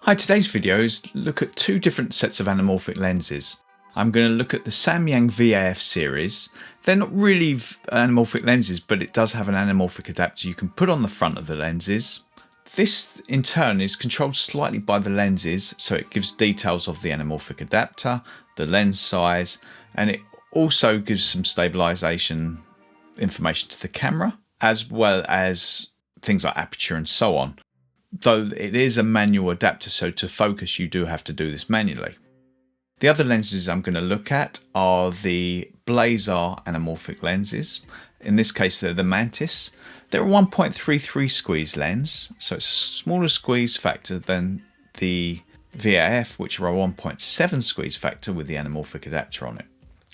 Hi, today's video is look at two different sets of anamorphic lenses. I'm going to look at the Samyang VAF series. They're not really anamorphic lenses, but it does have an anamorphic adapter you can put on the front of the lenses. This in turn is controlled slightly by the lenses, so it gives details of the anamorphic adapter, the lens size, and it also gives some stabilization information to the camera, as well as things like aperture and so on. Though it is a manual adapter, so to focus you do have to do this manually. The other lenses I'm going to look at are the Blazar anamorphic lenses. In this case they're the Mantais. They're a 1.33 squeeze lens, so it's a smaller squeeze factor than the VAF, which are a 1.7 squeeze factor with the anamorphic adapter on it.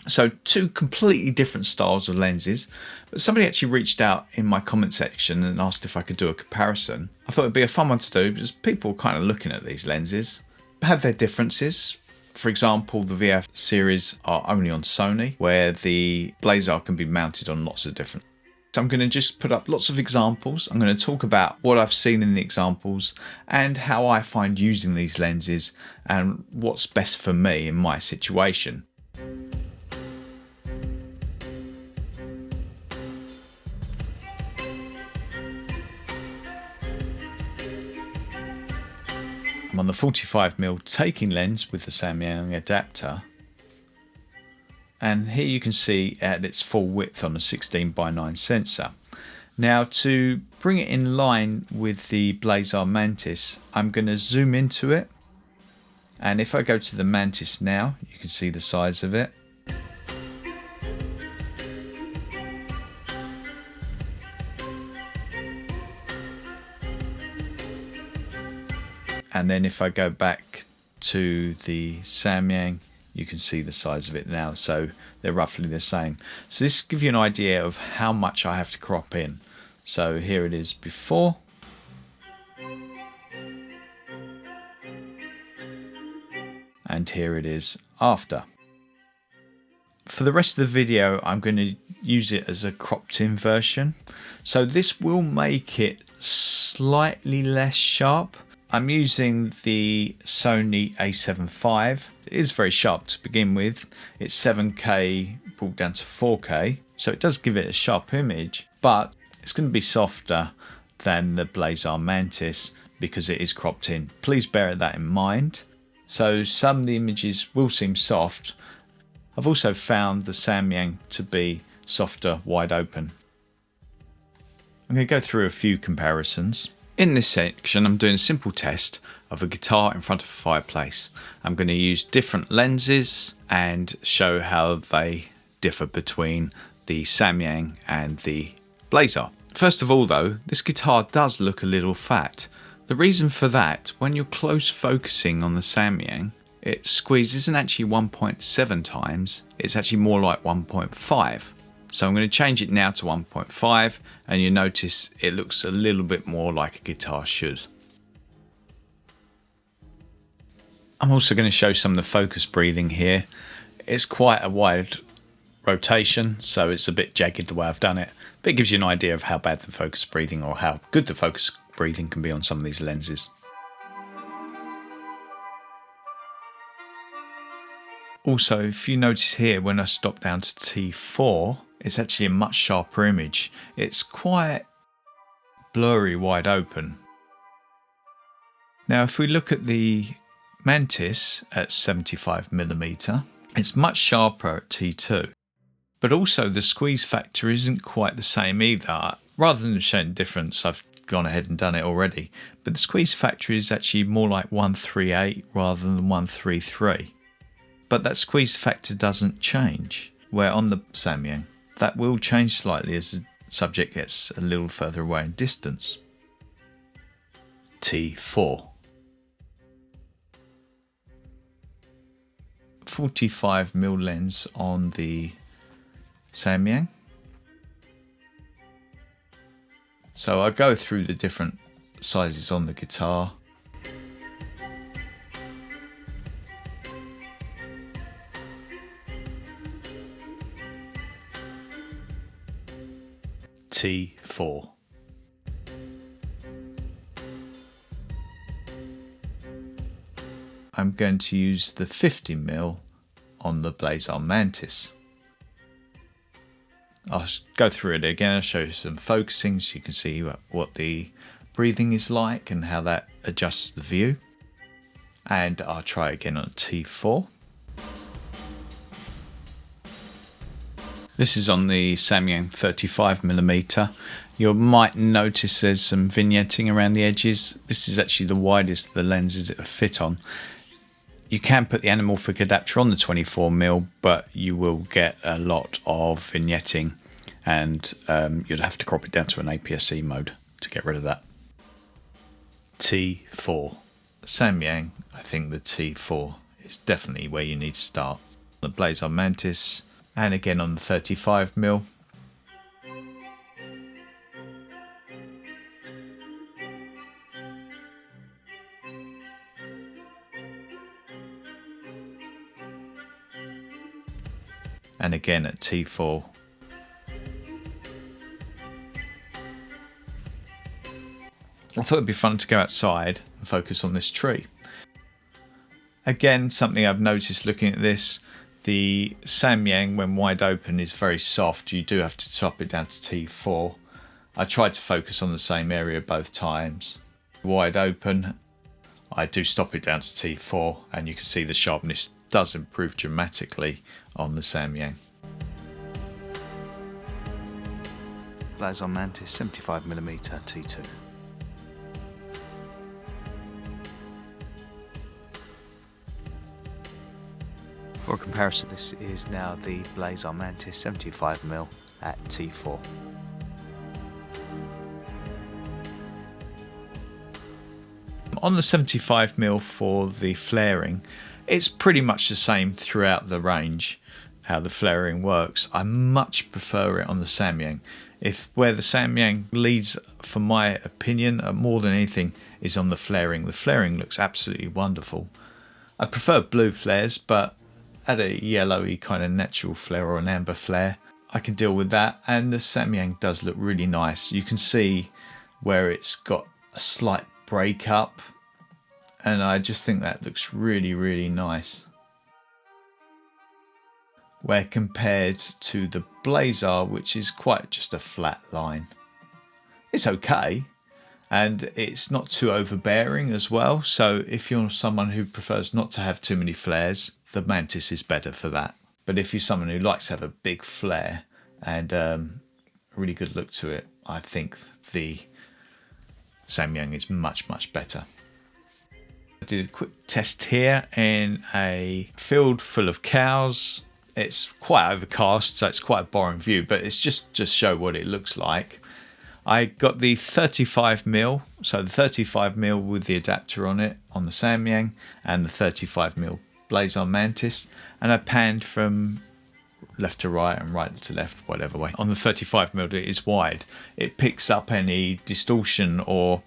So two completely different styles of lenses, but somebody actually reached out in my comment section and asked if I could do a comparison. I thought it'd be a fun one to do because people are kind of looking at these lenses, have their differences. For example, the VAF series are only on Sony, where the Blazar can be mounted on lots of different. So I'm going to just put up lots of examples. I'm going to talk about what I've seen in the examples and how I find using these lenses and what's best for me in my situation. I'm on the 45mm taking lens with the Samyang adapter, and here you can see at its full width on a 16:9 sensor. Now to bring it in line with the Blazar Mantais, I'm going to zoom into it, and if I go to the Mantais now, you can see the size of it. And then if I go back to the Samyang, you can see the size of it now. So they're roughly the same. So this gives you an idea of how much I have to crop in. So here it is before. And here it is after. For the rest of the video, I'm going to use it as a cropped in version. So this will make it slightly less sharp. I'm using the Sony A7 IV. It is very sharp to begin with. It's 7K brought down to 4K, so it does give it a sharp image, but it's going to be softer than the Blazar Mantais because it is cropped in. Please bear that in mind. So some of the images will seem soft. I've also found the Samyang to be softer wide open. I'm going to go through a few comparisons. In this section, I'm doing a simple test of a guitar in front of a fireplace. I'm going to use different lenses and show how they differ between the Samyang and the Blazar. First of all though, this guitar does look a little fat. The reason for that, when you're close focusing on the Samyang, its squeeze isn't actually 1.7 times, it's actually more like 1.5. So I'm going to change it now to 1.5 and you notice it looks a little bit more like a guitar should. I'm also going to show some of the focus breathing here. It's quite a wide rotation, so it's a bit jagged the way I've done it, but it gives you an idea of how bad the focus breathing or how good the focus breathing can be on some of these lenses. Also, if you notice here, when I stop down to T4, it's actually a much sharper image. It's quite blurry wide open. Now, if we look at the Mantais at 75mm, it's much sharper at T2. But also the squeeze factor isn't quite the same either. Rather than showing the difference, I've gone ahead and done it already. But the squeeze factor is actually more like 138 rather than 133. But that squeeze factor doesn't change, where on the Samyang that will change slightly as the subject gets a little further away in distance. T4. 45mm lens on the Samyang. So I go through the different sizes on the guitar. T4. I'm going to use the 50mm on the Blazar Mantis. I'll go through it again. I'll show you some focusing so you can see what the breathing is like and how that adjusts the view. And I'll try again on a T4. This is on the Samyang 35mm. You might notice there's some vignetting around the edges. This is actually the widest of the lenses it will fit on. You can put the anamorphic adapter on the 24mm, but you will get a lot of vignetting, and you'd have to crop it down to an APS-C mode to get rid of that. T4. Samyang, I think the T4 is definitely where you need to start. The Blazar Mantis, and again on the 35mm. And again at T4. I thought it'd be fun to go outside and focus on this tree. Again, something I've noticed looking at this, the Samyang when wide open is very soft. You do have to top it down to T4. I tried to focus on the same area both times. Wide open, I do stop it down to T4, and you can see the sharpness does improve dramatically on the Samyang. Blazar Mantis 75mm T2. For comparison, this is now the Blazar Mantis 75mm at T4. On the 75mm for the flaring, it's pretty much the same throughout the range, how the flaring works. I much prefer it on the Samyang. Where the Samyang leads, for my opinion, more than anything, is on the flaring. The flaring looks absolutely wonderful. I prefer blue flares, but at a yellowy kind of natural flare or an amber flare, I can deal with that. And the Samyang does look really nice. You can see where it's got a slight break up, and I just think that looks really, really nice. Where compared to the Blazar, which is quite just a flat line. It's okay, and it's not too overbearing as well. So if you're someone who prefers not to have too many flares, the Mantis is better for that. But if you're someone who likes to have a big flare and a really good look to it, I think the Samyang is much, much better. I did a quick test here in a field full of cows. It's quite overcast, so it's quite a boring view, but it's just to show what it looks like. I got the 35mm, so the 35mm with the adapter on it on the Samyang, and the 35mm Blazar Mantis, and I panned from left to right and right to left, whatever way. On the 35mm it is wide. It picks up any distortion, or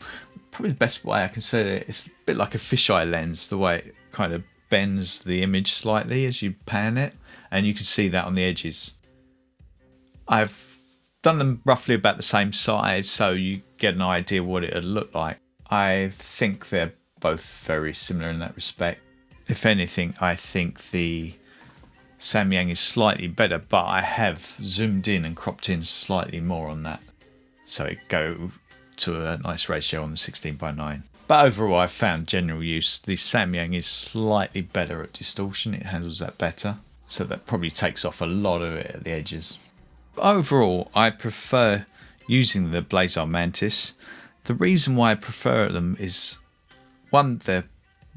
probably the best way I can say it, it's a bit like a fisheye lens, the way it kind of bends the image slightly as you pan it, and you can see that on the edges. I've done them roughly about the same size, so you get an idea what it would look like. I think they're both very similar in that respect. If anything, I think the Samyang is slightly better, but I have zoomed in and cropped in slightly more on that, so it go to a nice ratio on the 16:9. But overall, I've found general use, the Samyang is slightly better at distortion. It handles that better, so that probably takes off a lot of it at the edges. But overall, I prefer using the Blazar Mantis. The reason why I prefer them is, one, they're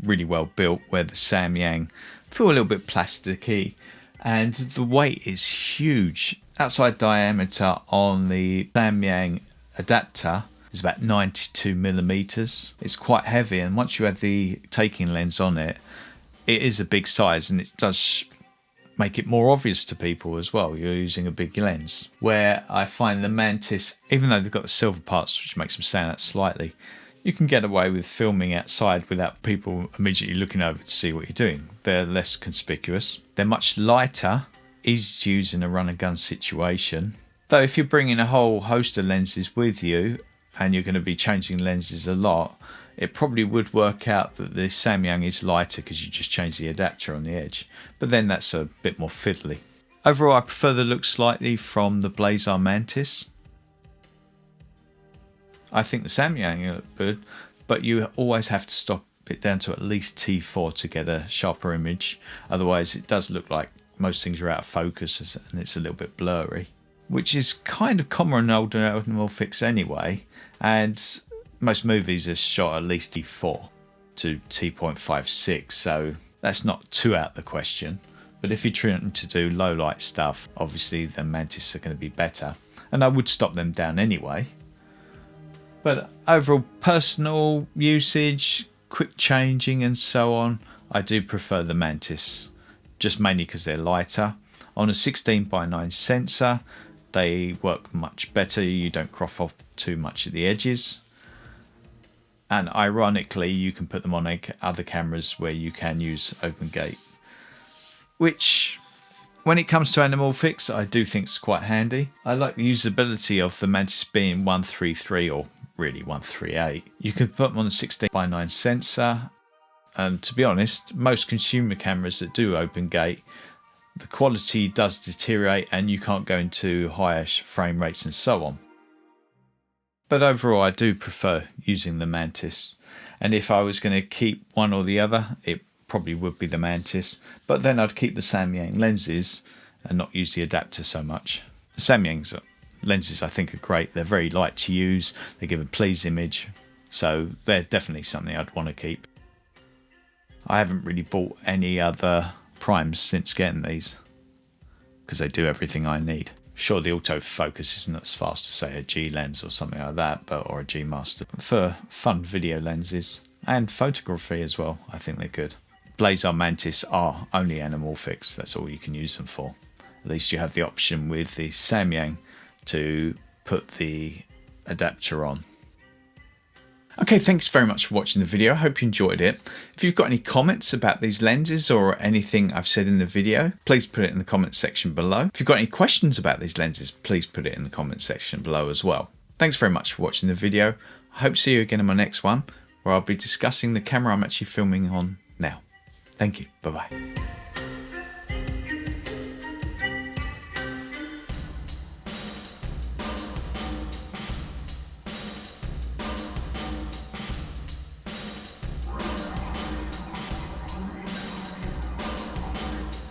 really well built, where the Samyang feel a little bit plasticky, and the weight is huge. Outside diameter on the Samyang adapter is about 92mm. It's quite heavy, and once you add the taking lens on it, it is a big size, and it does make it more obvious to people as well. You're using a big lens. Where I find the Mantis, even though they've got the silver parts, which makes them stand out slightly, you can get away with filming outside without people immediately looking over to see what you're doing. They're less conspicuous. They're much lighter, easy to use in a run-and-gun situation. Though if you're bringing a whole host of lenses with you, and you're going to be changing lenses a lot, it probably would work out that the Samyang is lighter because you just change the adapter on the edge, but then that's a bit more fiddly. Overall, I prefer the look slightly from the Blazar Mantis. I think the Samyang look good, but you always have to stop it down to at least T4 to get a sharper image. Otherwise, it does look like most things are out of focus and it's a little bit blurry, which is kind of common in older anamorphics anyway, and most movies are shot at least T4 to T.56, so that's not too out of the question. But if you're trying to do low light stuff, obviously the Mantis are going to be better, and I would stop them down anyway. But overall personal usage, quick changing and so on, I do prefer the Mantis, just mainly because they're lighter. On a 16:9 sensor, they work much better. You don't crop off too much at the edges. And ironically, you can put them on other cameras where you can use open gate, which, when it comes to anamorphics, I do think is quite handy. I like the usability of the Mantis being 133 or really 138. You can put them on a 16:9 sensor, and to be honest, most consumer cameras that do open gate, the quality does deteriorate and you can't go into higher frame rates and so on. But overall, I do prefer using the Mantis, and if I was going to keep one or the other, it probably would be the Mantis, but then I'd keep the Samyang lenses and not use the adapter so much. The Samyang's lenses I think are great. They're very light to use, they give a pleased image, so they're definitely something I'd want to keep. I haven't really bought any other primes since getting these because they do everything I need. Sure, the autofocus isn't as fast as say a G lens or something like that, or a G Master. For fun video lenses and photography as well, I think they're good. Blazar Mantis are only anamorphics, that's all you can use them for. At least you have the option with the Samyang to put the adapter on. Okay, thanks very much for watching the video. I hope you enjoyed it. If you've got any comments about these lenses or anything I've said in the video, please put it in the comments section below. If you've got any questions about these lenses, please put it in the comments section below as well. Thanks very much for watching the video. I hope to see you again in my next one, where I'll be discussing the camera I'm actually filming on now. Thank you. Bye-bye.